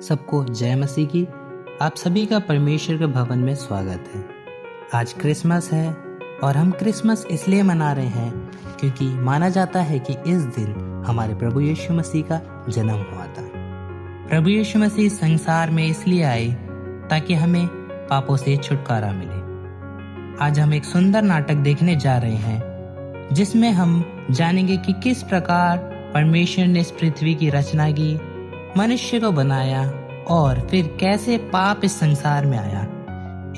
सबको जय मसीह की। आप सभी का परमेश्वर के भवन में स्वागत है। आज क्रिसमस है और हम क्रिसमस इसलिए मना रहे हैं क्योंकि माना जाता है कि इस दिन हमारे प्रभु यीशु मसीह का जन्म हुआ था। प्रभु यीशु मसीह संसार में इसलिए आए ताकि हमें पापों से छुटकारा मिले। आज हम एक सुंदर नाटक देखने जा रहे हैं जिसमें हम जानेंगे कि किस प्रकार परमेश्वर ने इस पृथ्वी की रचना की, मनुष्य को बनाया और फिर कैसे पाप इस संसार में आया।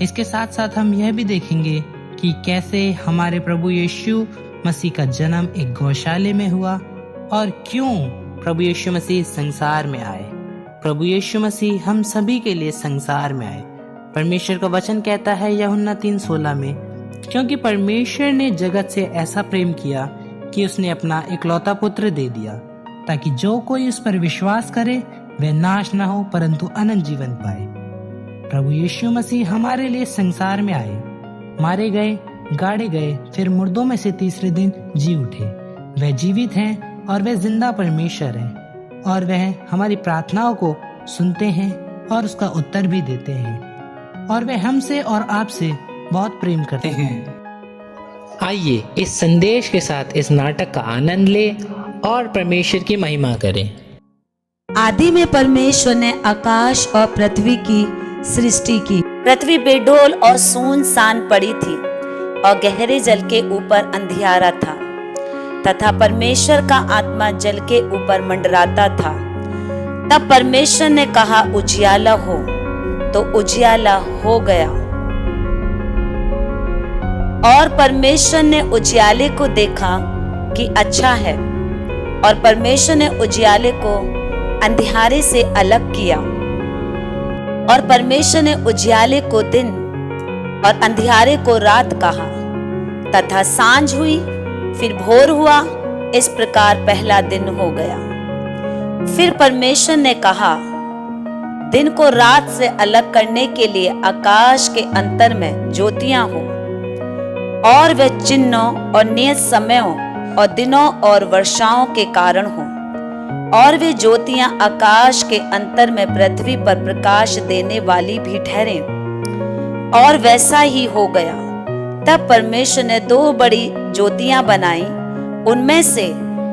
इसके साथ साथ हम यह भी देखेंगे कि कैसे हमारे प्रभु यीशु मसीह का जन्म एक गौशाले में हुआ और क्यों प्रभु यीशु मसीह संसार में आए। प्रभु यीशु मसीह हम सभी के लिए संसार में आए। परमेश्वर का वचन कहता है यूहन्ना 3:16 में, क्योंकि परमेश्वर ने जगत से ऐसा प्रेम किया कि उसने अपना इकलौता पुत्र दे दिया ताकि जो कोई उस पर विश्वास करे वह नाश न हो परंतु अनंत जीवन पाए। प्रभु यीशु मसीह हमारे लिए संसार में आए, मारे गए, गाड़े गए, फिर मुर्दों में से तीसरे दिन जी उठे। वह जीवित हैं और वह जिंदा परमेश्वर हैं और वह हमारी प्रार्थनाओं को सुनते हैं और उसका उत्तर भी देते हैं और वह हमसे और आपसे बहुत प्रेम करते हैं। आइए इस संदेश के साथ इस नाटक का आनंद लें और परमेश्वर की महिमा करें। आदि में परमेश्वर ने आकाश और पृथ्वी की सृष्टि की। पृथ्वी बेडोल और सुनसान पड़ी थी और गहरे जल के ऊपर अंधियारा था तथा परमेश्वर का आत्मा जल के ऊपर मंडराता था। तब परमेश्वर ने कहा, उजियाला हो, तो उजियाला हो गया। और परमेश्वर ने उजियाले को देखा कि अच्छा है, और परमेश्वर ने उजियाले को अंधियारे से अलग किया। और परमेश्वर ने उजियाले को दिन और अंधियारे को रात कहा। तथा सांझ हुई, फिर भोर हुआ, इस प्रकार पहला दिन हो गया। फिर परमेश्वर ने कहा, दिन को रात से अलग करने के लिए आकाश के अंतर में ज्योतियां हो, और वे चिन्हों और नियत समयों और दिनों और वर्षाओं के कारण हो, और वे ज्योतियां आकाश के अंतर में पृथ्वी पर प्रकाश देने वाली भी ठहरे। और वैसा ही हो गया। तब परमेश्वर ने दो बड़ी ज्योतियां बनाई, उनमें से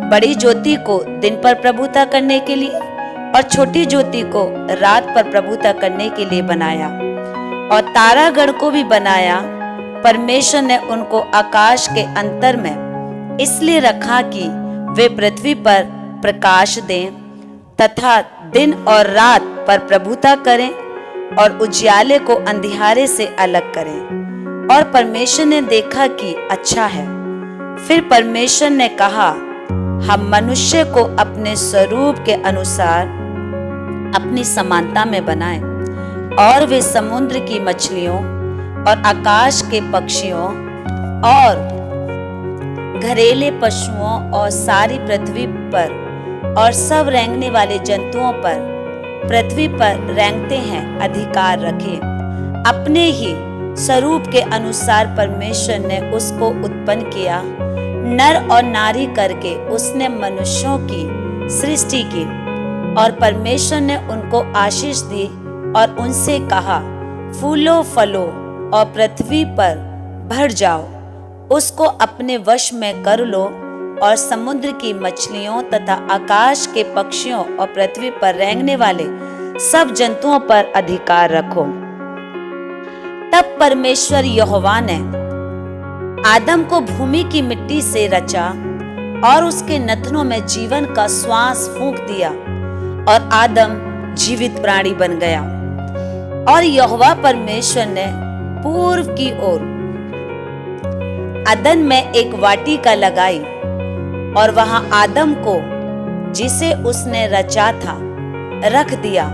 बड़ी ज्योति को दिन पर प्रभुता करने के लिए और छोटी ज्योति को रात पर प्रभुता करने के लिए बनाया। और तारागण को भी बनाया। परमेश्वर ने उनको आकाश के अंतर में इसलिए रखा कि वे पृथ्वी पर प्रकाश दें तथा दिन और रात पर प्रभुता करें और उजियाले को अंधियारे से अलग करें। और परमेश्वर ने देखा कि अच्छा है। फिर परमेश्वर ने कहा, हम मनुष्य को अपने स्वरूप के अनुसार अपनी समानता में बनाएं, और वे समुद्र की मछलियों और आकाश के पक्षियों और घरेले पशुओं और सारी पृथ्वी पर और सब रेंगने वाले जंतुओं पर पृथ्वी पर रेंगते हैं अधिकार रखे। अपने ही स्वरूप के अनुसार परमेश्वर ने उसको उत्पन्न किया, नर और नारी करके उसने मनुष्यों की सृष्टि की। और परमेश्वर ने उनको आशीष दी और उनसे कहा, फूलो फलो और पृथ्वी पर भर जाओ, उसको अपने वश में कर लो और समुद्र की मछलियों तथा आकाश के पक्षियों और पृथ्वी पर रेंगने वाले सब जंतुओं पर अधिकार रखो। तब परमेश्वर यहोवा ने आदम को भूमि की मिट्टी से रचा और उसके नथनों में जीवन का श्वास फूंक दिया और आदम जीवित प्राणी बन गया। और यहोवा परमेश्वर ने पूर्व की ओर अदन में एक वाटिका लगाई और वहां आदम को, जिसे उसने रचा था, रख दिया।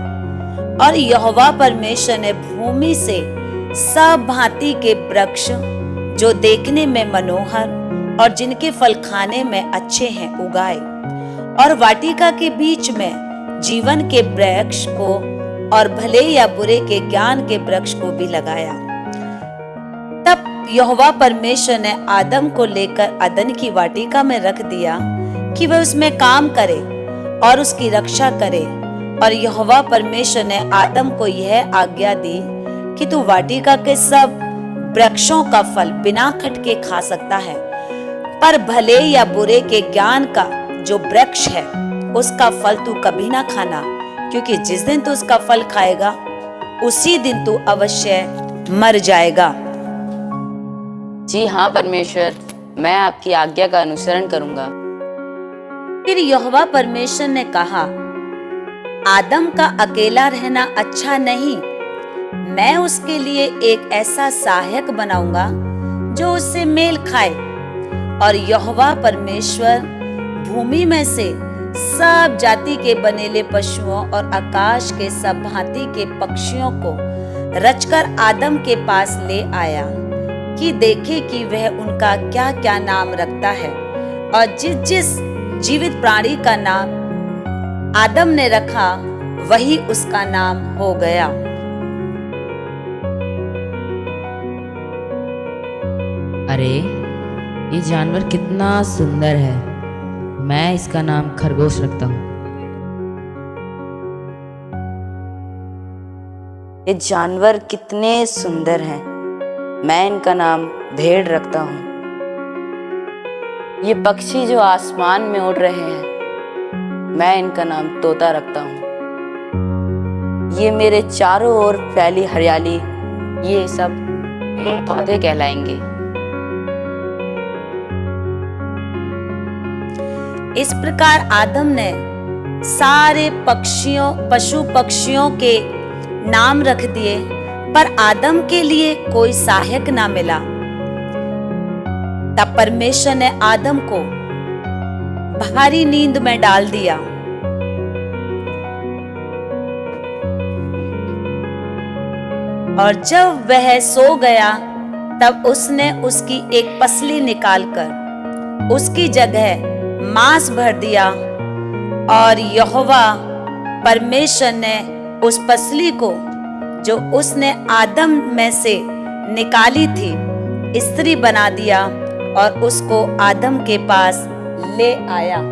और यहोवा परमेश्वर ने भूमि से सब भांति के वृक्ष जो देखने में मनोहर और जिनके फल खाने में अच्छे हैं उगाए, और वाटिका के बीच में जीवन के वृक्ष को और भले या बुरे के ज्ञान के वृक्ष को भी लगाया। तब यहोवा परमेश्वर ने आदम को लेकर अदन की वाटिका में रख दिया कि वह उसमें काम करे और उसकी रक्षा करे। और यहोवा परमेश्वर ने आदम को यह आज्ञा दी कि तू वाटिका के सब वृक्षों का फल बिना खटके खा सकता है, पर भले या बुरे के ज्ञान का जो वृक्ष है उसका फल तू कभी ना खाना, क्योंकि जिस दिन तू उसका फल खाएगा उसी दिन तू अवश्य मर जाएगा। जी हाँ परमेश्वर, मैं आपकी आज्ञा का अनुसरण करूंगा। फिर यहोवा परमेश्वर ने कहा, आदम का अकेला रहना अच्छा नहीं, मैं उसके लिए एक ऐसा सहायक बनाऊंगा जो उससे मेल खाए। और यहोवा परमेश्वर भूमि में से सब जाति के बनेले पशुओं और आकाश के सब भांति के पक्षियों को रचकर आदम के पास ले आया कि देखे कि वह उनका क्या क्या नाम रखता है। और जिस जिस जीवित प्राणी का नाम आदम ने रखा वही उसका नाम हो गया। अरे ये जानवर कितना सुंदर है, मैं इसका नाम खरगोश रखता हूँ। ये जानवर कितने सुंदर हैं, मैं इनका नाम भेड़ रखता हूँ। ये पक्षी जो आसमान में उड़ रहे हैं, मैं इनका नाम तोता रखता हूँ। ये मेरे चारों ओर फैली हरियाली, ये सब पौधे कहलाएंगे। इस प्रकार आदम ने सारे पशु पक्षियों के नाम रख दिए, पर आदम के लिए कोई सहायक ना मिला। तब परमेश्वर ने आदम को भारी नींद में डाल दिया। और जब वह सो गया तब उसने उसकी एक पसली निकालकर उसकी जगह मांस भर दिया। और यहोवा परमेश्वर ने उस पसली को जो उसने आदम में से निकाली थी स्त्री बना दिया और उसको आदम के पास ले आया।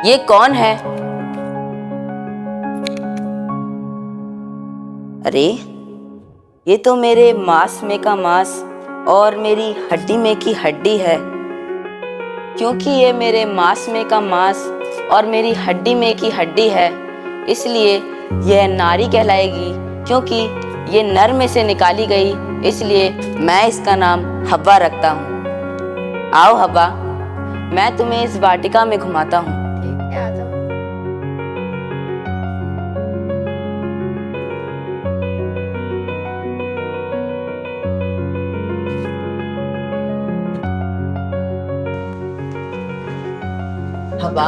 ये कौन है? अरे ये तो मेरे मांस में का मांस और मेरी हड्डी में की हड्डी है। क्योंकि ये मेरे मांस में का मांस और मेरी हड्डी में की हड्डी है, इसलिए यह नारी कहलाएगी। क्योंकि ये नर में से निकाली गई, इसलिए मैं इसका नाम हव्वा रखता हूँ। आओ हव्वा, मैं तुम्हें इस वाटिका में घुमाता हूँ। हवा,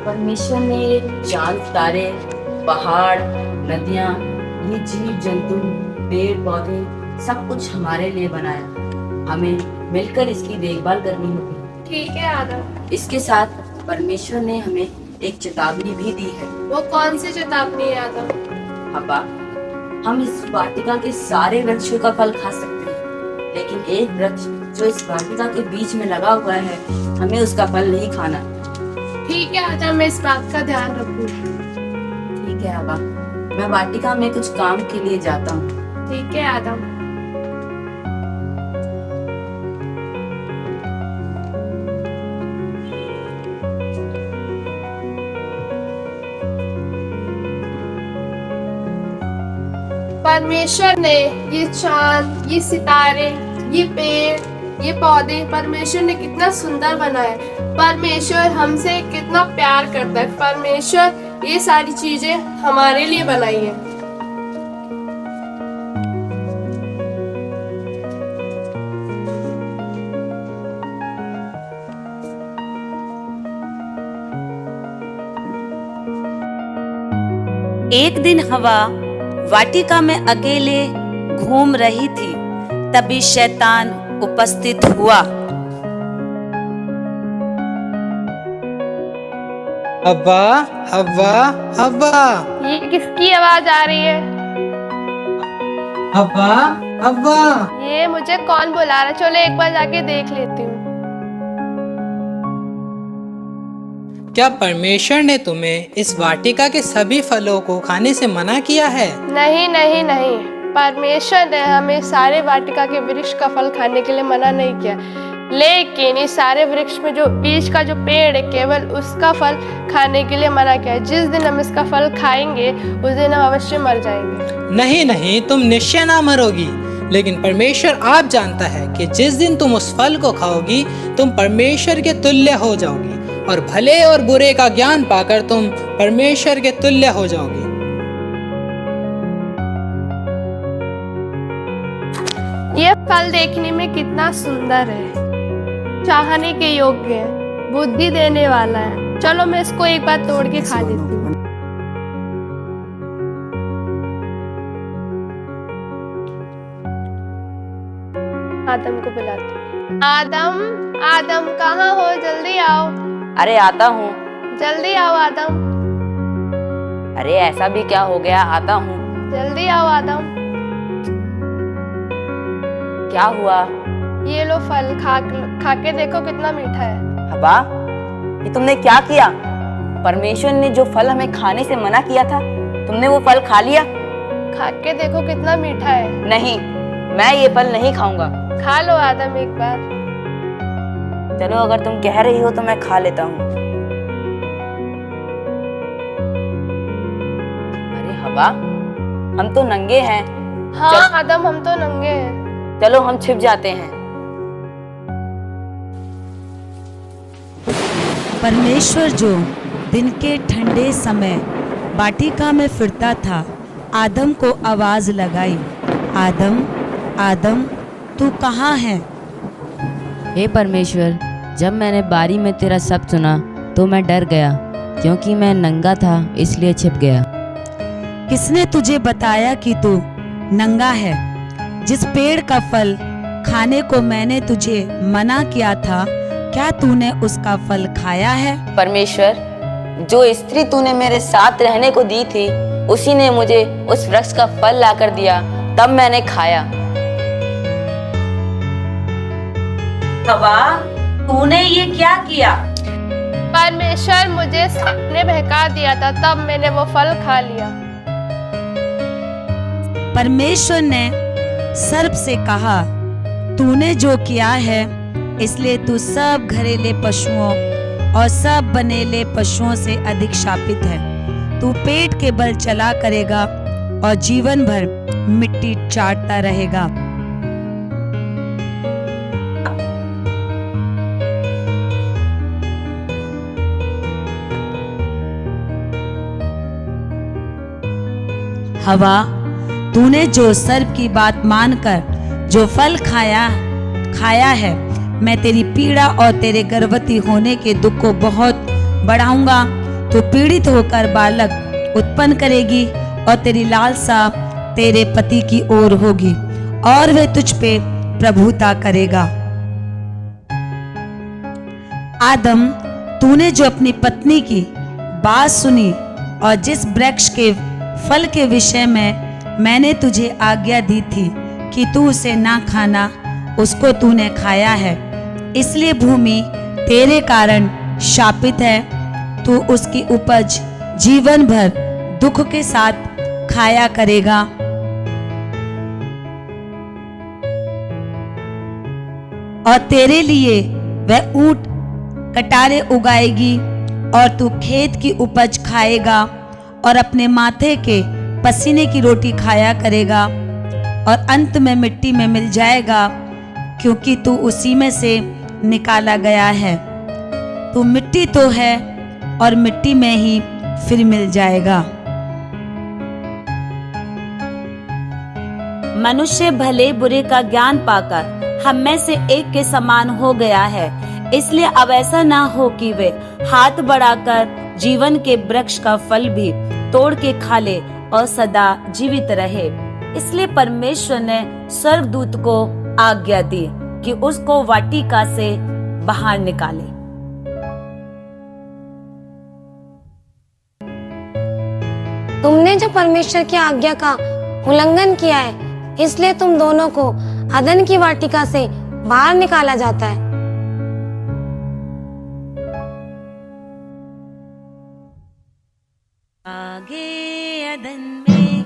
परमेश्वर ने चांद, तारे, पहाड़, नदियां, ये जीव जंतु, पेड़ पौधे सब कुछ हमारे लिए बनाया। हमें मिलकर इसकी देखभाल करनी होगी। ठीक है आदम। इसके साथ परमेश्वर ने हमें एक चेतावनी भी दी है। वो कौन सी चेतावनी है आदम? हवा, हम इस वाटिका के सारे वृक्षों का फल खा सकते हैं, लेकिन एक वृक्ष जो इस वाटिका के बीच में लगा हुआ है, हमें उसका फल नहीं खाना। ठीक है आदम, मैं इस बात का ध्यान रखूंगी। ठीक है हवा, मैं वाटिका में कुछ काम के लिए जाता हूँ। ठीक है आदम। परमेश्वर ने ये चांद, ये सितारे, ये पेड़, ये पौधे परमेश्वर ने कितना सुंदर बनाया। परमेश्वर हमसे कितना प्यार करता है। परमेश्वर ये सारी चीजें हमारे लिए बनाई है। एक दिन हवा वाटिका में अकेले घूम रही थी, तभी शैतान उपस्थित हुआ। हव्वा, हव्वा, हव्वा, ये किसकी आवाज आ रही है? हव्वा, हव्वा। ये मुझे कौन बुला रहा है? चलो एक बार जाके देख लेती हूँ। क्या परमेश्वर ने तुम्हें इस वाटिका के सभी फलों को खाने से मना किया है? नहीं नहीं नहीं, परमेश्वर ने हमें सारे वाटिका के वृक्ष का फल खाने के लिए मना नहीं किया, लेकिन इस सारे वृक्ष में जो बीज का जो पेड़ है केवल उसका फल खाने के लिए मना किया है। जिस दिन हम इसका फल खाएंगे उस दिन हम अवश्य मर जाएंगे। नहीं नहीं, तुम निश्चय ना मरोगी, लेकिन परमेश्वर आप जानता है कि जिस दिन तुम उस फल को खाओगी तुम परमेश्वर के तुल्य हो जाओगी और भले और बुरे का ज्ञान पाकर तुम परमेश्वर के तुल्य हो जाओगी। ये फल देखने में कितना सुंदर है, चाहने के योग्य है, बुद्धि देने वाला है। चलो मैं इसको एक बार तोड़ के खा लेती हूँ। आदम को बुलाती हूँ। आदम, आदम कहाँ हो? जल्दी आओ। अरे आता हूँ। जल्दी आओ आदम। अरे ऐसा भी क्या हो गया, आता हूँ। जल्दी आओ आदम। क्या हुआ? ये लो फल, खा के देखो कितना मीठा है। हवा, ये तुमने क्या किया? परमेश्वर ने जो फल हमें खाने से मना किया था, तुमने वो फल खा लिया। खा के देखो कितना मीठा है। नहीं, मैं ये फल नहीं खाऊंगा। खा लो आदम एक बार। चलो अगर तुम कह रही हो तो मैं खा लेता हूँ। अरे हवा, हम तो नंगे हैं। हाँ आदम, हम तो नंगे हैं। चलो हम छिप जाते हैं। परमेश्वर जो दिन के ठंडे समय वाटिका में फिरता था, आदम को आवाज लगाई, आदम, आदम, तू कहाँ है? हे परमेश्वर, जब मैंने बारी में तेरा शब्द सुना तो मैं डर गया, क्योंकि मैं नंगा था इसलिए छिप गया। किसने तुझे बताया कि तू नंगा है? जिस पेड़ का फल खाने को मैंने तुझे मना किया था, क्या तूने उसका फल खाया है? परमेश्वर, जो स्त्री तूने मेरे साथ रहने को दी थी उसी ने मुझे उस वृक्ष का फल लाकर दिया, तब मैंने खाया। हवा, तूने ये क्या किया? परमेश्वर मुझे सपने बहका दिया था, तब मैंने वो फल खा लिया। परमेश्वर ने सर्प से कहा, तूने जो किया है इसलिए तू सब घरेले पशुओं और सब बनेले पशुओं से अधिक शापित है। तू पेट के बल चला करेगा और जीवन भर मिट्टी चाटता रहेगा। हवा, तूने जो सर्प की बात मानकर जो फल खाया है, मैं तेरी पीड़ा और तेरे गर्भवती होने के दुख को बहुत बढ़ाऊंगा। तो पीड़ित होकर बालक उत्पन्न करेगी और तेरी लालसा तेरे पति की ओर होगी और वह तुझ पे प्रभुता करेगा। आदम, तूने जो अपनी पत्नी की बात सुनी और जिस वृक्ष के फल के विषय में मैंने तुझे आज्ञा दी थी कि तू उसे ना खाना, उसको तूने खाया है, इसलिए भूमि तेरे कारण शापित है। तू उसकी उपज जीवन भर दुख के साथ खाया करेगा। और तेरे लिए वह ऊंट कटारे उगाएगी और तू खेत की उपज खाएगा और अपने माथे के पसीने की रोटी खाया करेगा और अंत में मिट्टी में मिल जाएगा, क्योंकि तू उसी में से निकाला गया है। तू मिट्टी तो है और मिट्टी में ही फिर मिल जाएगा। मनुष्य भले बुरे का ज्ञान पाकर हम में से एक के समान हो गया है, इसलिए अब ऐसा ना हो कि वे हाथ बढ़ाकर जीवन के वृक्ष का फल भी तोड़ के खा ले और सदा जीवित रहे। इसलिए परमेश्वर ने स्वर्गदूत को आज्ञा दी कि उसको वाटिका से बाहर निकाले। तुमने जो परमेश्वर की आज्ञा का उल्लंघन किया है, इसलिए तुम दोनों को अदन की वाटिका से बाहर निकाला जाता है। आगे अदन में,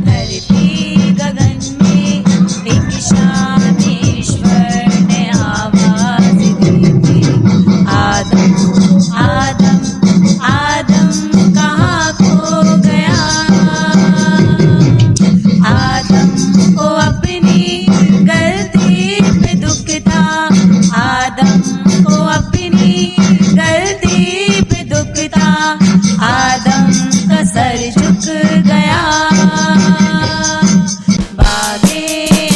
धरती गगन में, एक शाम ईश्वर ने आवाज दी थी, आदम आदम आदम कहाँ खो गया। आदम को अपनी गलती पे दुख था, आदम को अपनी गलती पे दुख था, आदम का सर झुक गया। बागे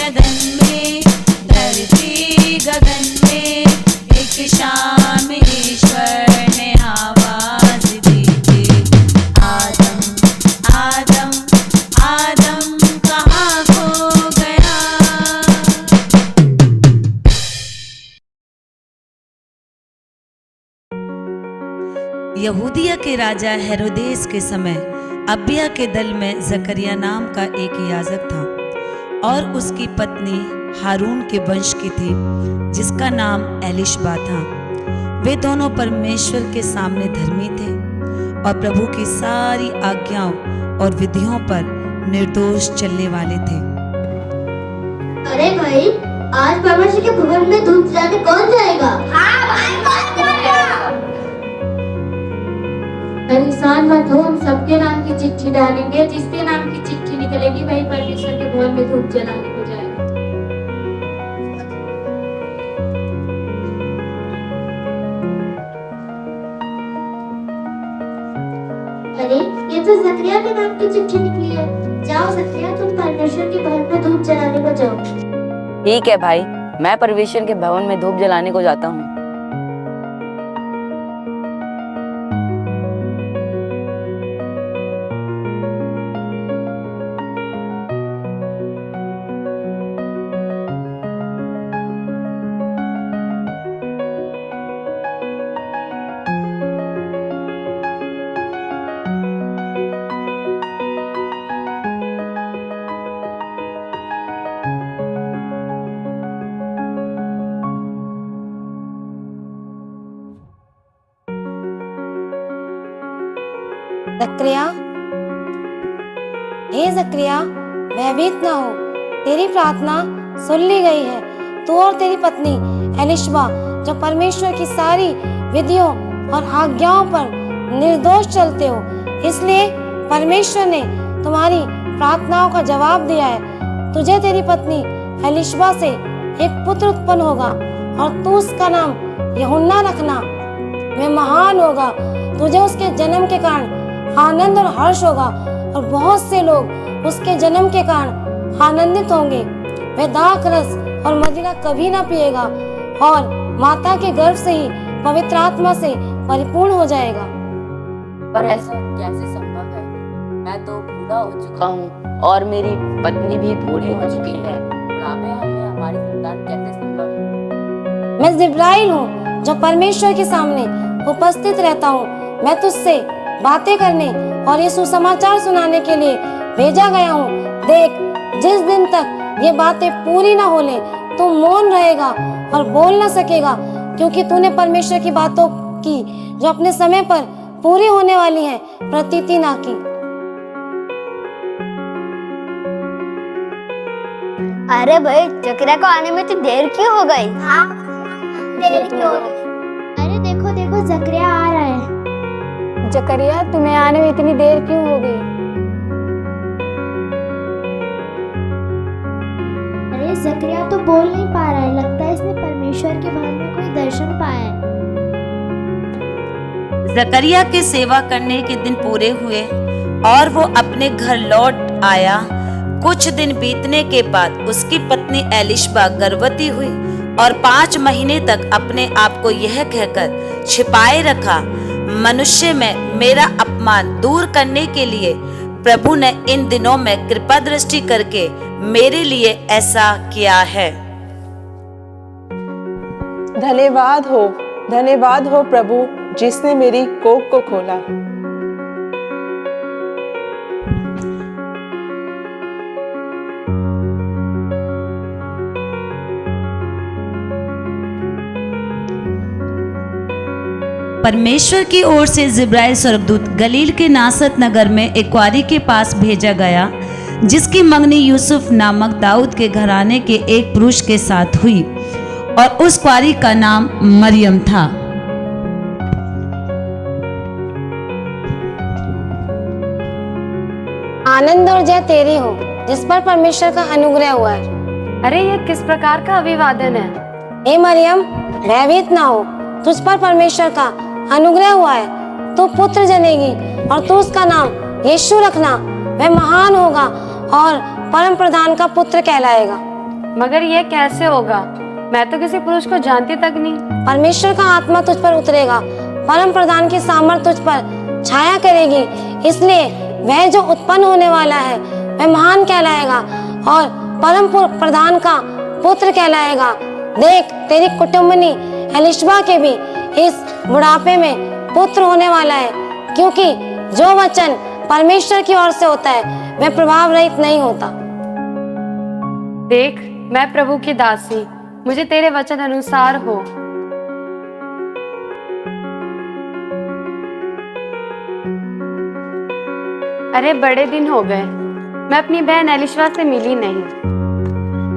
अदन में, धरती गगन में, एक शाम ईश्वर ने आवाज दी थी, आदम आदम आदम कहाँ खो गया। यहूदिया के राजा हेरोदेस के समय अबिया के दल में जकरिया नाम का एक याजक था और उसकी पत्नी हारून के वंश की थी, जिसका नाम एलिशबा था। वे दोनों परमेश्वर के सामने धर्मी थे और प्रभु की सारी आज्ञाओं और विधियों पर निर्दोष चलने वाले थे। अरे भाई, आज परमेश्वर के भवन में धूप जलाने कौन जाएगा? हाँ भाई, कौन जाएगा? परेशान मत हो, हम सबके नाम की चिट्ठी डालेंगे। जिसके नाम की चिट्ठी निकलेगी वही परमेश्वर के भवन में धूप जलाने को जाएगा। अरे, ये तो जकरिया के नाम की चिट्ठी निकली है। जाओ जकरिया, तुम परमेश्वर के भवन में धूप जलाने को जाओ। ठीक है भाई, मैं परमेश्वर के भवन में धूप जलाने को जाता हूँ। जकरिया, हे जकरिया, भयभीत न हो, तेरी प्रार्थना सुन ली गई है। तू और तेरी पत्नी एलिशबा जो परमेश्वर की सारी विधियों और आज्ञाओं पर निर्दोष चलते हो, इसलिए परमेश्वर ने तुम्हारी प्रार्थनाओं का जवाब दिया है। तुझे तेरी पत्नी एलिशबा से एक पुत्र उत्पन्न होगा और तू उसका नाम यूहन्ना रखना। वह महान होगा। तुझे उसके जन्म के कारण आनंद और हर्ष होगा और बहुत से लोग उसके जन्म के कारण आनंदित होंगे। वह दाख रस और मदिरा कभी ना पिएगा और माता के गर्भ से ही पवित्र आत्मा से परिपूर्ण हो जाएगा। पर ऐसा कैसे संभव है? मैं तो बूढ़ा हो चुका हूँ और मेरी पत्नी भी बूढ़ी हो चुकी है। बुढ़ापे में हमारी संतान कैसे संभव है? मैं जिब्राइल हूँ जो परमेश्वर के सामने उपस्थित रहता हूँ। मैं तुझसे बातें करने और ये सुसमाचार सुनाने के लिए भेजा गया हूँ। देख, जिस दिन तक ये बातें पूरी ना हो ले, तू मौन रहेगा और बोल ना सकेगा, क्योंकि तूने परमेश्वर की बातों की जो अपने समय पर पूरी होने वाली है प्रतीति ना की। अरे भाई, जकरिया को आने में तो देर क्यों हो गई? हाँ, देर क्यों हो गई? अरे देखो देखो, जकरिया आ रहा है। जकरिया, तुम्हें आने में इतनी देर क्यों हो गई? अरे जकरिया तो बोल नहीं पा रहा है। लगता है इसने परमेश्वर के भवन में कोई दर्शन पाया है। जकरिया के सेवा करने के दिन पूरे हुए और वो अपने घर लौट आया। कुछ दिन बीतने के बाद उसकी पत्नी एलिशबा गर्भवती हुई और 5 महीने तक अपने आप को यह कहकर छिपाए रखा, मनुष्य में मेरा अपमान दूर करने के लिए प्रभु ने इन दिनों में कृपा दृष्टि करके मेरे लिए ऐसा किया है। धन्यवाद हो प्रभु, जिसने मेरी कोख को खोला। परमेश्वर की ओर से जिब्राइल स्वर्गदूत गलील के नासरत नगर में एक कुआरी के पास भेजा गया, जिसकी मंगनी यूसुफ नामक दाऊद के घराने के एक पुरुष के साथ हुई, और उस कुआरी का नाम मरियम था। आनंद और जय तेरी हो जिस पर परमेश्वर का अनुग्रह हुआ है। अरे ये किस प्रकार का अभिवादन है? हे मरियम, भयभीत ना हो, तुझ पर परमेश्वर का अनुग्रह हुआ है। तू पुत्र जनेगी और तू उसका नाम यीशु रखना। वह महान होगा और परम प्रधान का पुत्र कहलाएगा। मगर ये कैसे होगा? मैं तो किसी पुरुष को जानती तक नहीं। परमेश्वर का आत्मा तुझ पर उतरेगा, परम प्रधान की सामर्थ तुझ पर छाया करेगी, इसलिए वह जो उत्पन्न होने वाला है वह महान कहलाएगा और परम प्रधान का पुत्र कहलाएगा। देख, तेरी कुटुंबनी एलिशबा के भी इस बुढ़ापे में पुत्र होने वाला है, क्योंकि जो वचन परमेश्वर की ओर से होता है वह प्रभाव रहित नहीं होता। देख, मैं प्रभु की दासी, मुझे तेरे वचन अनुसार हो। अरे बड़े दिन हो गए, मैं अपनी बहन एलिशबा से मिली नहीं।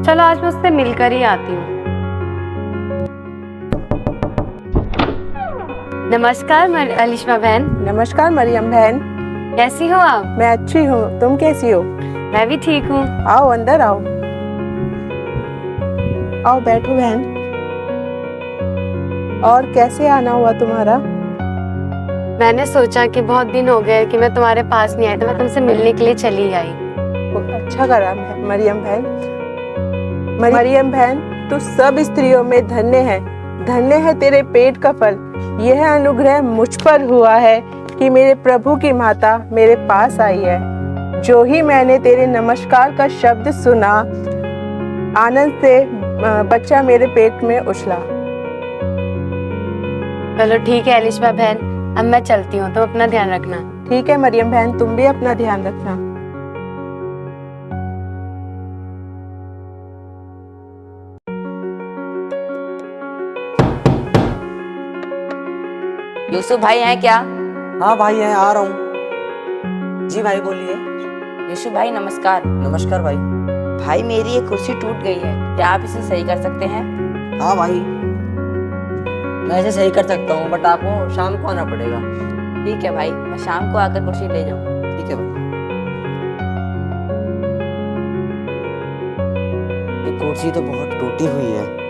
चलो आज मैं उससे मिलकर ही आती हूँ। नमस्कार एलिशबा बहन। नमस्कार मरियम बहन। कैसी हो आप? मैं अच्छी हूँ, तुम कैसी हो? मैं भी ठीक हूँ। आओ अंदर आओ। आओ बैठो बहन। और कैसे आना हुआ तुम्हारा? मैंने सोचा कि बहुत दिन हो गए कि मैं तुम्हारे पास नहीं आई, तो मैं तुमसे मिलने के लिए चली आई। अच्छा करा मरियम बहन। मरियम बहन, तू सब स्त्रियों में धन्य है, धन्य है तेरे पेट का फल। यह अनुग्रह मुझ पर हुआ है कि मेरे प्रभु की माता मेरे पास आई है। जो ही मैंने तेरे नमस्कार का शब्द सुना, आनंद से बच्चा मेरे पेट में उछला। चलो ठीक है एलिशबा बहन, अब मैं चलती हूँ, तुम अपना ध्यान रखना। ठीक है मरियम बहन, तुम भी अपना ध्यान रखना। यूसुफ भाई हैं क्या? हाँ भाई हैं, आ रहा हूँ। जी भाई बोलिए। यूसुफ भाई नमस्कार। नमस्कार भाई। भाई मेरी ये कुर्सी टूट गई है, क्या आप इसे सही कर सकते हैं? हाँ भाई, मैं इसे सही कर सकता हूँ, बट आपको शाम को आना पड़ेगा। ठीक है भाई, मैं शाम को आकर कुर्सी ले जाऊँ। ठीक है भाई। ये कुर्सी तो बहुत टूटी हुई है।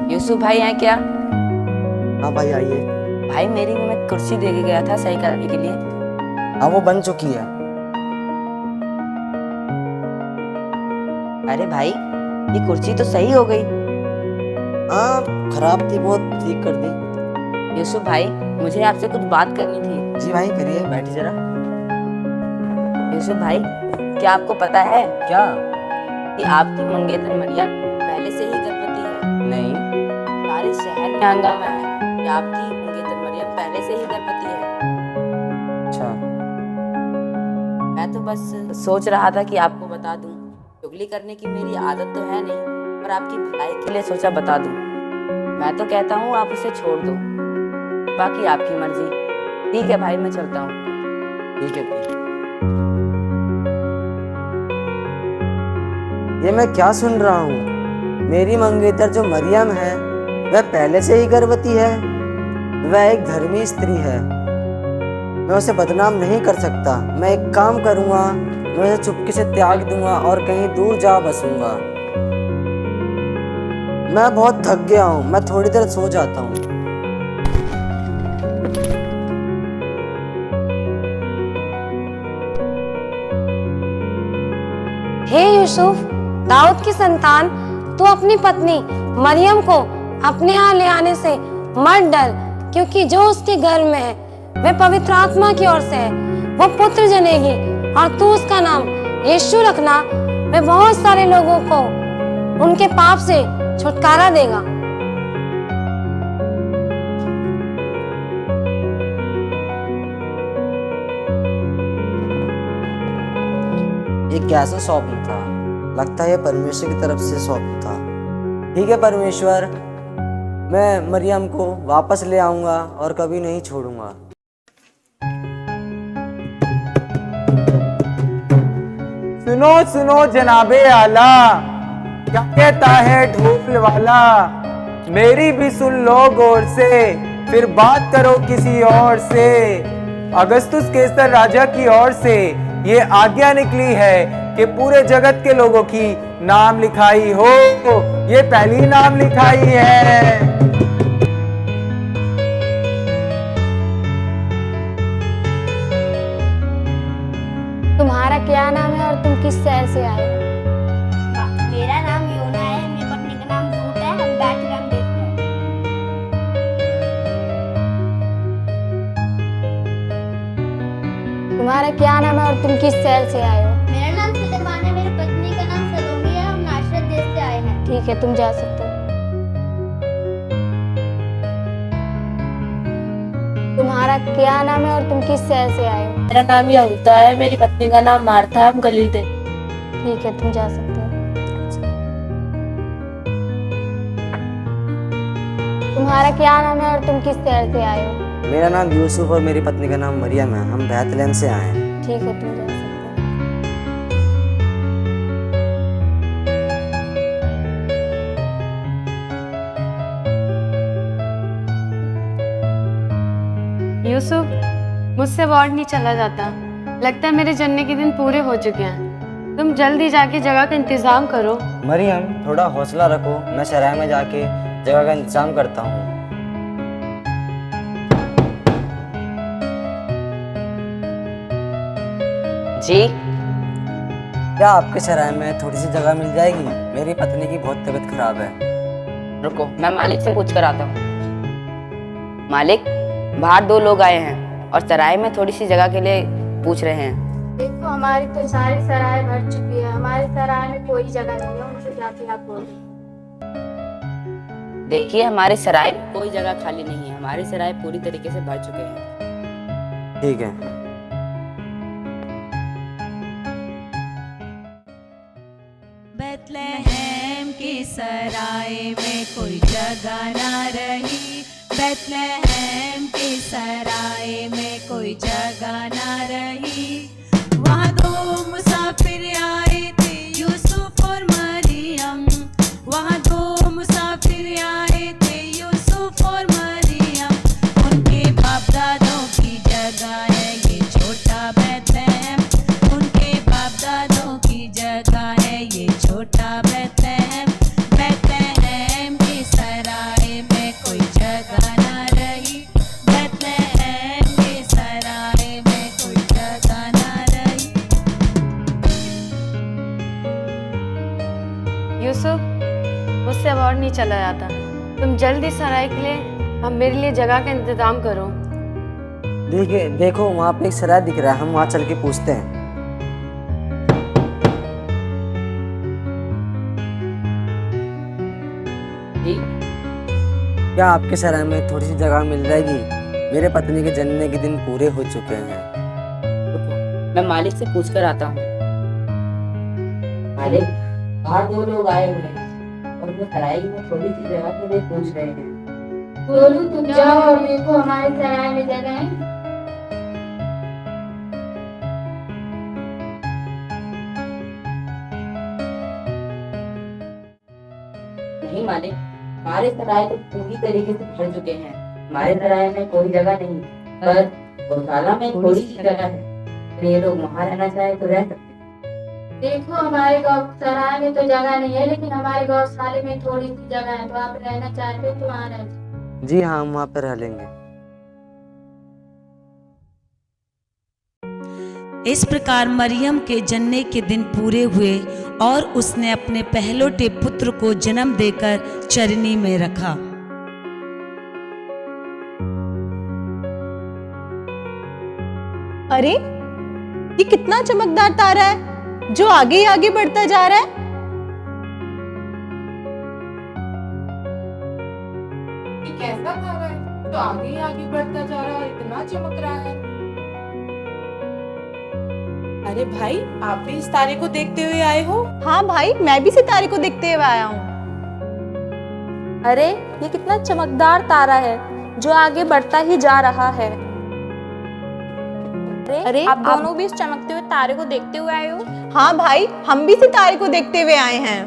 यूसुफ भाई हैं क्या? हाँ भाई आइए। भाई मेरी मैं कुर्सी दे के गया था सही करने के लिए। हाँ वो बन चुकी है। अरे भाई, ये कुर्सी तो सही हो गई। हाँ खराब थी बहुत, ठीक कर दी। यूसुफ भाई, मुझे आपसे कुछ बात करनी थी। जी भाई करिए, बैठिए जरा। यूसुफ भाई, क्या आपको पता है क्या? कि आपकी मंगेतर मरियम पहले से ही गर्भवती है? नहीं। सारे शहर में हंगामा है कि आपकी मंगेतर मरियम पहले से ही गर्भवती है। अच्छा। मैं तो बस सोच रहा था कि आपको बता दूं। चुगली करने की मेरी आदत तो है नहीं, पर आपकी भलाई के लिए सोचा बता दूं। मैं तो कहता हूँ आप उसे छोड़ दो, बाकी आपकी मर्जी। ठीक है भाई, मैं चलता हूँ। ठीक है भाई। ये मैं क्या सुन रहा हूँ? मेरी मंगेतर जो मरियम है वह पहले से ही गर्भवती है। वह एक धर्मी स्त्री है, मैं उसे बदनाम नहीं कर सकता। मैं एक काम करूँगा, मैं उसे चुपके से त्याग दूंगा और कहीं दूर जा बसूंगा। मैं बहुत थक गया हूँ, मैं थोड़ी देर सो जाता हूँ। हे यूसुफ, दाऊद की संतान, तू अपनी पत्नी मरियम को अपने यहाँ ले आने से मत डर, क्योंकि जो उसके गर्भ में है वह पवित्र आत्मा की ओर से है। वो पुत्र जनेगी और तू उसका नाम यीशु रखना। वह बहुत सारे लोगों को उनके पाप से छुटकारा देगा। कैसा स्वप्न था? लगता है ये परमेश्वर की तरफ से स्वप्न था। ठीक है परमेश्वर, मैं मरियम को वापस ले आऊंगा और कभी नहीं छोड़ूंगा। सुनो सुनो जनाबे आला, क्या कहता है ढोल वाला, मेरी भी सुन लो गौर से, फिर बात करो किसी और से। अगस्तुस केसर राजा की ओर से ये आज्ञा निकली है कि पूरे जगत के लोगों की नाम लिखाई हो। ये पहली नाम लिखाई है। तुम्हारा क्या नाम है और तुम किस शहर से आए हो? मेरा नाम योना है, मेरी पत्नी का नाम रूट है, हम बैतलहम देखते हैं। तुम्हारा क्या नाम है और तुम किस शहर से आए हो? मेरा नाम सुलेमान है, मेरी पत्नी का नाम सलोमी है, हम नासरत देश से आए हैं। ठीक है, तुम जा सकते हो। तुम्हारा क्या नाम है और तुम किस शहर से आए हो? मेरा नाम यहूदा है, मेरी पत्नी का नाम मार्था है, हम गलील से। ठीक है, तुम जा सकते हो। तुम्हारा क्या नाम है और तुम किस शहर से आए हो? मेरा नाम यूसुफ और मेरी पत्नी का नाम मरियम है, हम बैतलहम से आए हैं। ठीक है, तुम जा सकते यूसुफ, मुझसे वार्ड नहीं चला जाता। लगता है मेरे जन्ने के दिन पूरे हो चुके हैं। तुम जल्दी जाके जगह का इंतजाम करो। मरियम, थोड़ा हौसला रखो, मैं सराय में जाके जगह का इंतजाम करता हूँ। जी, क्या आपके सराय में थोड़ी सी जगह मिल जाएगी? मेरी पत्नी की बहुत तबीयत खराब है। रुको, मैं मालिक से पूछ कर आता हूँ। मालिक, बाहर 2 लोग आए हैं और सराय में थोड़ी सी जगह के लिए पूछ रहे हैं। देखो, हमारी तो सारी सराय भर चुकी है, हमारी सराय में कोई जगह नहीं है, उनसे जाके आप बोलो। देखिए, हमारे सराय में कोई जगह खाली नहीं है, हमारे सराय पूरी तरीके से भर चुके हैं। ठीक है। बैतलहम के सराय में कोई जगह ना रही, बैतलहम के सराय में कोई जगह ना रही। वहाँ 2 मुसाफिर आए थे, यूसुफ और मरियम। वहाँ 2 मुसाफिर आए थे, यूसुफ और मरियम। उनके बाप दादों की जगह है ये छोटा बैतलहम, उनके बाप दादों की जगह है ये छोटा बैतलहम। बैतलहम के सराय में कोई जगह ना रही, बैतलहम के सराय में कोई जगह ना रही। यूसुफ, मुझसे वार्ड नहीं चला जाता। तुम जल्दी सराय के लिए हम मेरे लिए जगह का इंतजाम करो। देखो वहाँ पे एक सराय दिख रहा है, हम वहाँ चल के पूछते हैं। जी, क्या आपके सराय में थोड़ी सी जगह मिल जाएगी? मेरे पत्नी के जन्मदिन के दिन पूरे हो चुके हैं। रुको, मैं मालिक से पूछ कर आता हूँ। मालिक, बाहर 2 लोग आए हुए हैं और वो सराय में थोड़ी सी जगह के लिए पूछ रहे हैं। बोलू, तुम जाओ और देखो हमारे सराय में जगह है। नहीं मालिक, हमारे सराय तो पूरी तरीके से भर चुके हैं, हमारे सराय में कोई जगह नहीं, पर गौशाला में थोड़ी सी जगह है। तो ये लोग वहाँ रहना चाहे तो रह सकते हैं। देखो, हमारे सराय में तो जगह नहीं है, लेकिन हमारे गौशाले में थोड़ी सी जगह है, तो आप रहना चाहते हो तो वहाँ रह जाओ। जी हाँ, हम वहाँ पे रह लेंगे। इस प्रकार मरियम के जन्ने के दिन पूरे हुए और उसने अपने पहलोटे पुत्र को जन्म देकर चरनी में रखा। अरे, ये कितना चमकदार तारा है जो आगे ही आगे बढ़ता जा रहा है। ये कैसा तारा है जो आगे ही आगे बढ़ता जा रहा है, इतना चमक रहा है। अरे भाई, आप भी इस तारे को देखते हुए आए हो? हाँ भाई, मैं भी सितारे को देखते हुए आया हूँ। अरे ये कितना चमकदार तारा है जो आगे बढ़ता ही जा रहा है। अरे आप दोनों भी इस चमकते हुए तारे को देखते हुए आए हो? हाँ भाई, हम भी सितारे को देखते हुए आए हैं।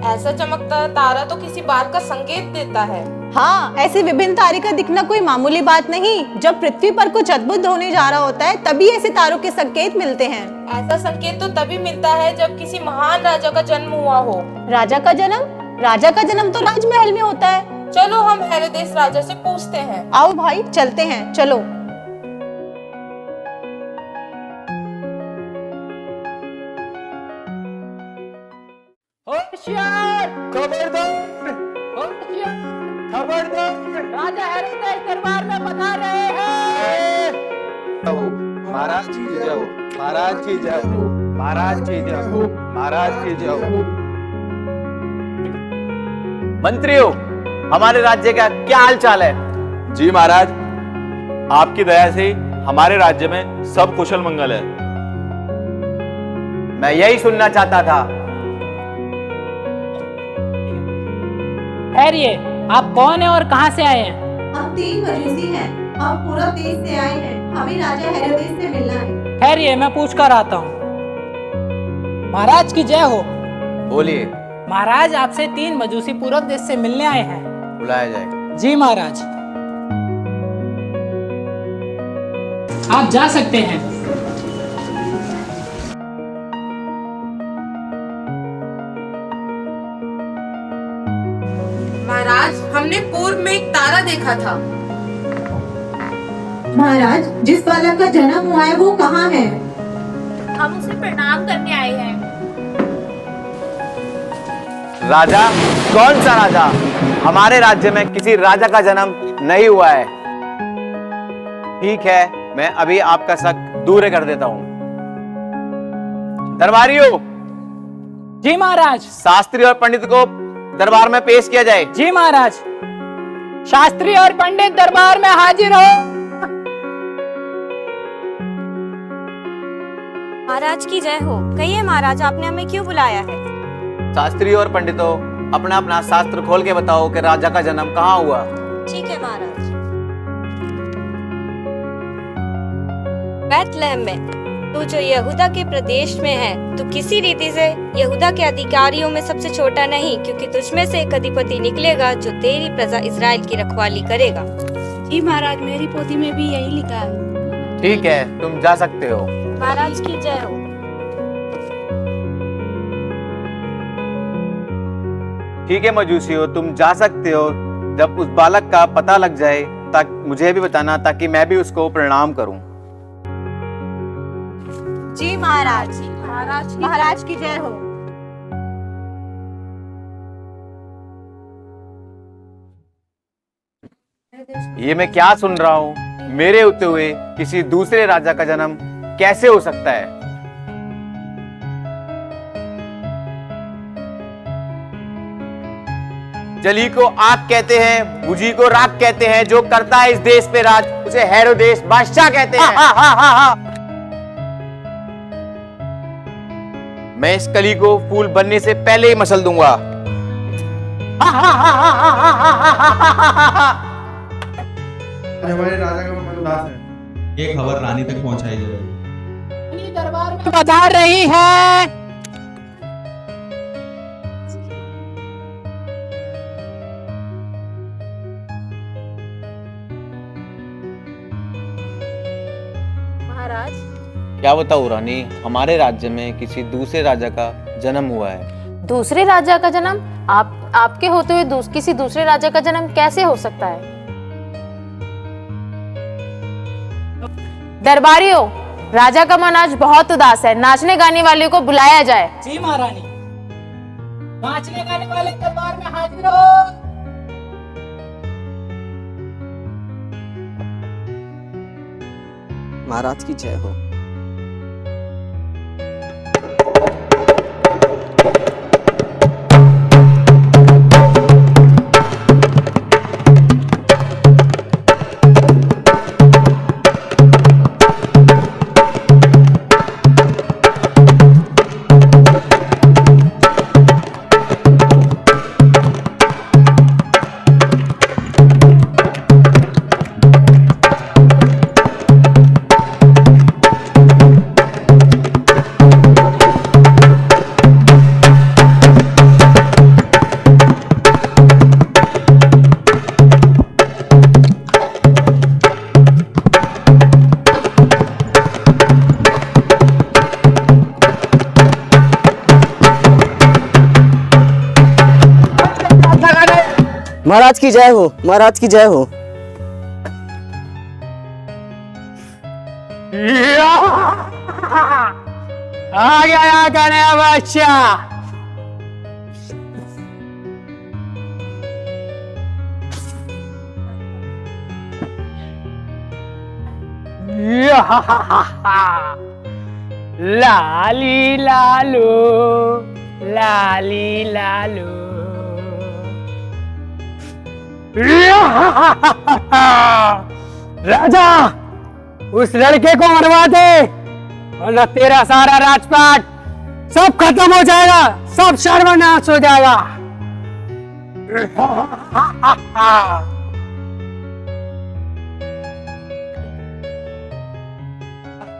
ऐसा चमकता तारा तो किसी बात का संकेत देता है। हाँ, ऐसे विभिन्न तारे का दिखना कोई मामूली बात नहीं। जब पृथ्वी पर कुछ अद्भुत होने जा रहा होता है तभी ऐसे तारों के संकेत मिलते हैं। ऐसा संकेत तो तभी मिलता है जब किसी महान राजा का जन्म हुआ हो। राजा का जन्म? राजा का जन्म तो राजमहल में होता है। चलो हम हेरोदेस राजा से पूछते हैं। आओ भाई, चलते हैं, चलो। खबरदार, राजा हेरोदेस दरबार में पधार रहे हैं। महाराज की जय हो, महाराज की जय हो, महाराज की जय हो, महाराज की जय हो। मंत्रियों, हमारे राज्य का क्या हाल चाल है? जी महाराज, आपकी दया से हमारे राज्य में सब कुशल मंगल है। मैं यही सुनना चाहता था। ठहरिए, आप कौन है और कहां से आए हैं? हम 3 मजूसी हैं। हम पूरा देश से आए हैं। हमें राजा हेरोदेस से मिलना है। ठहरिए, मैं पूछ कर आता हूँ। महाराज की जय हो। बोलिए। महाराज, आपसे 3 मजूसी पूर्व देश से मिलने आए हैं। बुलाया जाएगा। जी महाराज, आप जा सकते हैं। महाराज, हमने पूर्व में एक तारा देखा था। महाराज, जिस बालक का जन्म हुआ है वो कहाँ है? हम उसे प्रणाम करने आए हैं। राजा? कौन सा राजा? हमारे राज्य में किसी राजा का जन्म नहीं हुआ है। ठीक है, मैं अभी आपका शक दूर कर देता हूँ। दरबारियों। जी महाराज। शास्त्री और पंडित को दरबार में पेश किया जाए। जी महाराज। शास्त्री और पंडित दरबार में हाजिर हो। महाराज की जय हो। कहिए महाराज, आपने हमें क्यों बुलाया है? शास्त्री और पंडितों, अपना अपना शास्त्र खोल के बताओ कि राजा का जन्म कहाँ हुआ। ठीक है महाराज। बैतलहम में। तू जो यहूदा के प्रदेश में है, तू किसी रीति से यहूदा के अधिकारियों में सबसे छोटा नहीं, क्योंकि तुझमें से एक अधिपति निकलेगा जो तेरी प्रजा इस्राएल की रखवाली करेगा। जी महाराज, मेरी पोथी में भी यही लिखा है। ठीक है, तुम जा सकते हो। महाराज की जय हो। ठीक है मजूसियों, तुम जा सकते हो। जब उस बालक का पता लग जाए ताकि मुझे भी बताना, ताकि मैं भी उसको प्रणाम करूं। जी महाराज। महाराज की जय हो। ये मैं क्या सुन रहा हूँ? मेरे होते हुए किसी दूसरे राजा का जन्म कैसे हो सकता है? जली को आग कहते हैं, बुझी को राख कहते हैं। जो करता है इस देश पे राज, उसे हेरोदेस बादशाह कहते हैं। मैं इस कली को फूल बनने से पहले ही मसल दूंगा। हमारे राजा का मन उदास है। ये खबर रानी तक पहुंचाई जाए। दरबार में पधार रही है। महाराज। क्या बताऊं रानी, हमारे राज्य में किसी दूसरे राजा का जन्म हुआ है। दूसरे राजा का जन्म? आपके होते हुए किसी दूसरे राजा का जन्म कैसे हो सकता है? दरबारियों, राजा का मन आज बहुत उदास है। नाचने गाने वाले को बुलाया जाए। जी महारानी। नाचने गाने वाले दरबार में हाजिर हो। महाराज की जय हो। महाराज की जय हो, महाराज की जय हो। आ गया गणेश बच्चा। लाली लालो, लाली लालो। राजा, उस लड़के को मरवा दे और तेरा सारा राजपाट सब खत्म हो जाएगा, सब सर्वनाश हो जाएगा।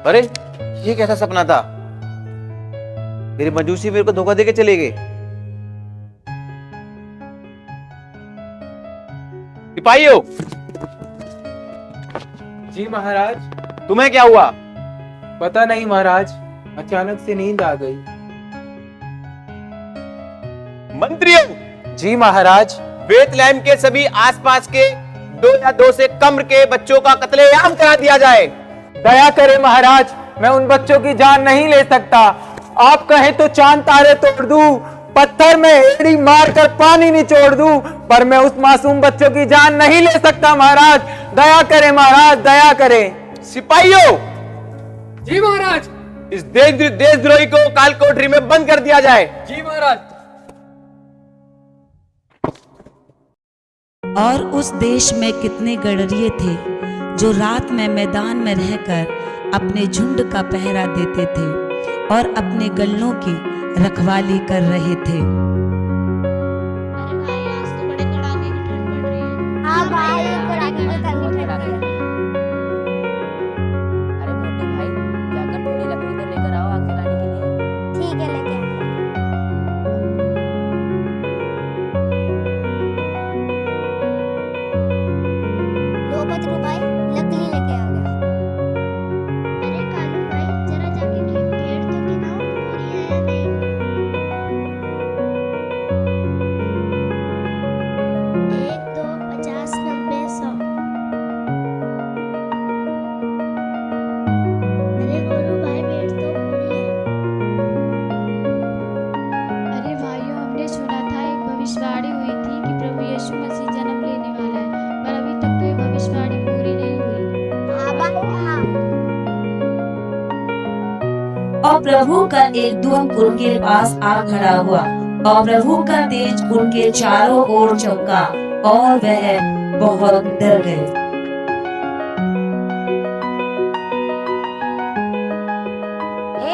अरे ये कैसा सपना था? मेरी मजूसी मेरे को धोखा देके चले गए। सिपाहियों। जी महाराज। तुम्हें क्या हुआ? पता नहीं महाराज, अचानक से नींद आ गई। मंत्रियों। जी महाराज। बेथलेहम के सभी आसपास के 2 या 2 से कम के बच्चों का कत्लेआम करा दिया जाए। दया करें महाराज, मैं उन बच्चों की जान नहीं ले सकता। आप कहें तो चांद तारे तोड़ दूं, पत्थर में एड़ी मारकर पानी निचोड़ दूं, पर मैं उस मासूम बच्चों की जान नहीं ले सकता महाराज। दया करें महाराज, दया करें। सिपाहियों। जी महाराज। इस देशद्रोही को काल कोठरी में बंद कर दिया जाए। जी महाराज। और उस देश में कितने गडरिये थे जो रात में मैदान में रहकर अपने झुंड का पहरा देते थे और अपने गल्लों की रखवाली कर रहे थे। हाँ भाई, कड़ाके की ठंडी ठंडी है। अरे मोटू भाई, जाकर थोड़ी लकड़ी तो लेकर आओ आग जलाने के लिए। ठीक है, लेके लो बदरू भाई, लकड़ी लेके आ गया। अरे कालू भाई, जरा जाके पेड़ तो गिनाओ, पूरी है या नहीं। 1 2 50 90 100। अरे गोलू भाई, पेड़ तो पूरी है। अरे भाइयों, हमने सुना था एक भविष्यवाणी हुई थी कि प्रभु यीशु मसीह जन्म लेने वाला है, पर अभी तक तो ये भविष्यवाणी पूरी नहीं हुई। हाँ भाई, हाँ। और प्रभु का एक दूत उनके पास आ खड़ा हुआ और प्रभु का तेज उनके चारों ओर चमका और वह बहुत डर गए। हे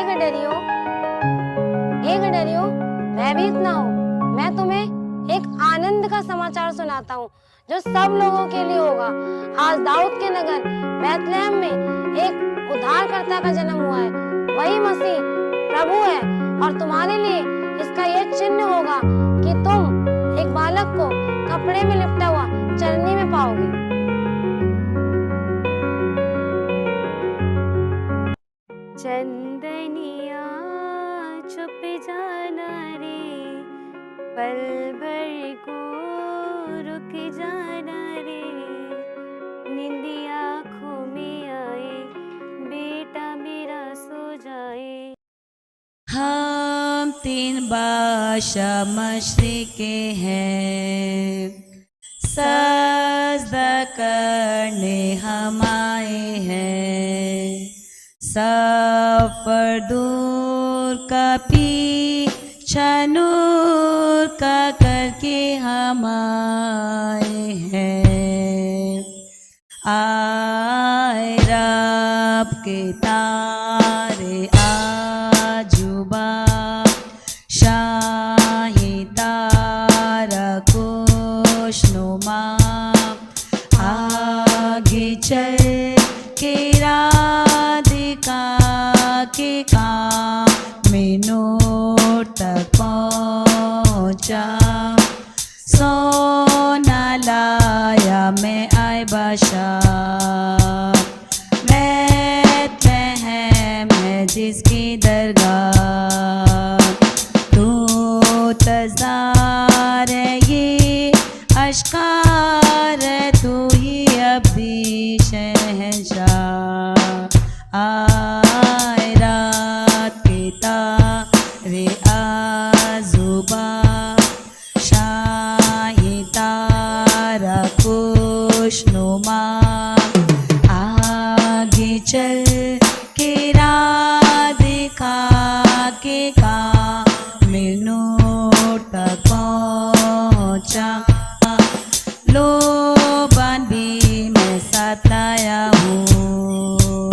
गडरियों, भयभीत ना हो। मैं तुम्हें एक आनंद का समाचार सुनाता हूँ जो सब लोगों के लिए होगा। आज दाऊद के नगर बेथलेहम में एक उद्धारकर्ता का जन्म हुआ है। वही मसीह प्रभु है और तुम्हारे लिए इसका यह चिन्ह होगा कि तुम एक बालक को कपड़े में लिपटा हुआ चरनी में पाओगे। चंदनिया छुप जाना रे, पल भर को रुक जाना रे, नींदी आँखों में आए, बेटा मेरा सो जाए। हम 3 बादशाह मशरिके हैं, सजदा करने हम आए हैं। सफर दूर का पीछा नूर का करके हम आए हैं। आए रब के तारे आजुबा, शाही तारा खुशनुमा, आगे चल के राधिका के काम में नूर तक पहुँचा। सोना लाया मैं आए बादशाह, बेथलेहम है जिसकी दरगाह। तू तज़ार है ये नमस्कार तू ही अभी शहंशाह आए रात के तारे आजुबा शाही तारा खुशनुमा आगे चल के राह दिखा के कामिल तक पहुँचा लो भी मैं साथ लाया हूँ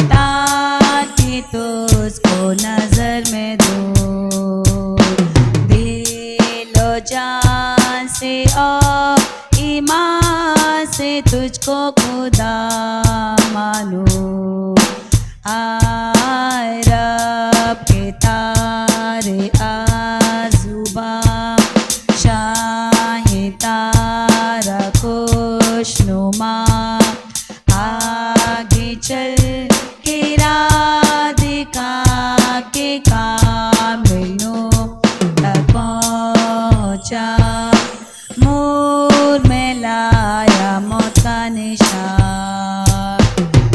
ताकि तुझको नजर में दूँ दिलो जान से और ईमान से तुझको खुदा मानूं आए रब के तारे आजुबा शाही तारा खुशनुमा आगे चल के राह दिखा के कामिलों तक पहुँचा मोर में लाया मौत का निशान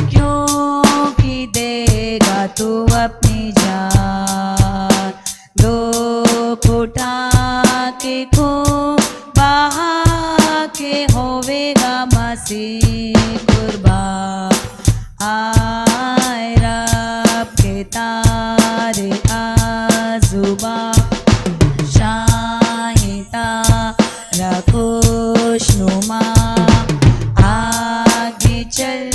क्योंकि देगा तू अपनी जान दो फुटा के खून बहा के होवेगा मसीह कुर्बान आए रब के तारे आजुबा शाही तारा खुशनुमा आगे चल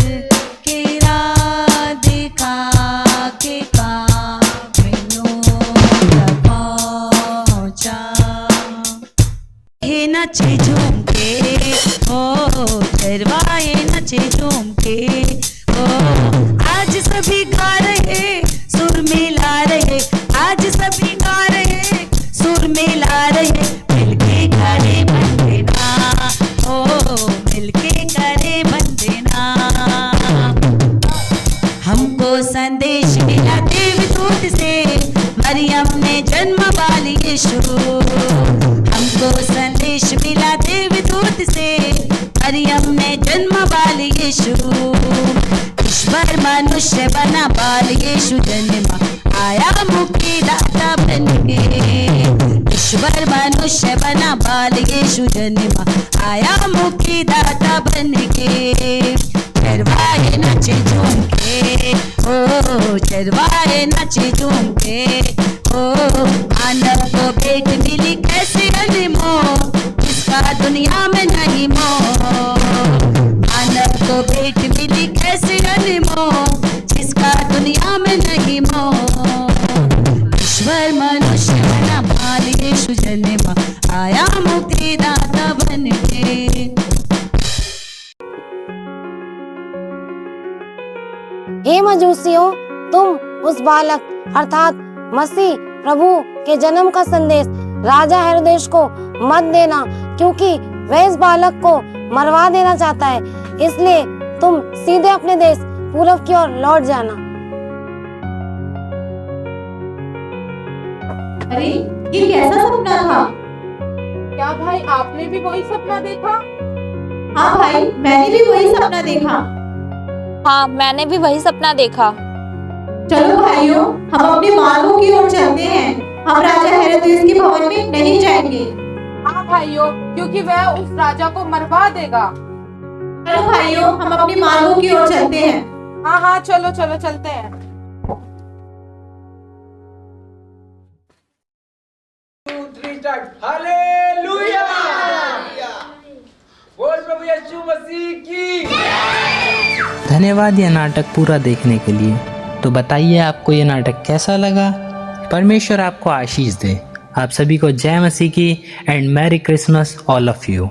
के राह दिखा के कामिलों तक पहुँचा हे नचे झूम के ओ चरवाए नचे झूम के ओ आज सभी गा रहे सुर मिला रहे आज सभी गा रहे सुर मिला रहे मिलके करे बंदना ओ मिलके करे बंदना हमको संदेश मिला देवदूत से मरियम ने जन्म वाली यीशु हमको संदेश मिला देवदूत से मरियम ने जन्म वाली यीशु ईश्वर मनुष्य बना बाल यीशु जन्मा आया मुक्तिदाता बन के ईश्वर मनुष्य बना बाल यीशु जन्मा आया मुक्तिदाता बन के चरवाए नचे झूम के ओ चरवाए नचे झूम के ओ मानव को भेंट मिली कैसे अनमोल जिसका दुनिया में नहीं मोल मानव को भेंट मिली कैसे अनमोल जिसका दुनिया में नहीं मोल ईश्वर मनुष्य बना बाल यीशु जन्मा आया मुक्तिदाता बन के हे मजूसियों तुम उस बालक अर्थात मसीह प्रभु के जन्म का संदेश राजा हेरोदेस को मत देना क्योंकि वह इस बालक को मरवा देना चाहता है इसलिए तुम सीधे अपने देश पूरब की ओर लौट जाना। अरे ये कैसा सपना था? क्या भाई आपने भी वही सपना देखा? हाँ भाई मैंने भी वही सपना देखा। हाँ मैंने भी वही सपना देखा। चलो भाइयों हम अपने मार्गों की ओर चलते हैं हम राजा हेरोदेस के भवन में नहीं जाएंगे। हाँ भाइयों क्योंकि वह उस राजा को मरवा देगा। चलो भाइयों हम अपने मार्गों की ओर चलते हैं। हाँ हाँ चलो चलो चलते हैं। हालेलुया बोल प्रभु यीशु मसीह की। धन्यवाद यह नाटक पूरा देखने के लिए। तो बताइए आपको ये नाटक कैसा लगा। परमेश्वर आपको आशीष दे। आप सभी को जय मसीह की and merry Christmas all of you.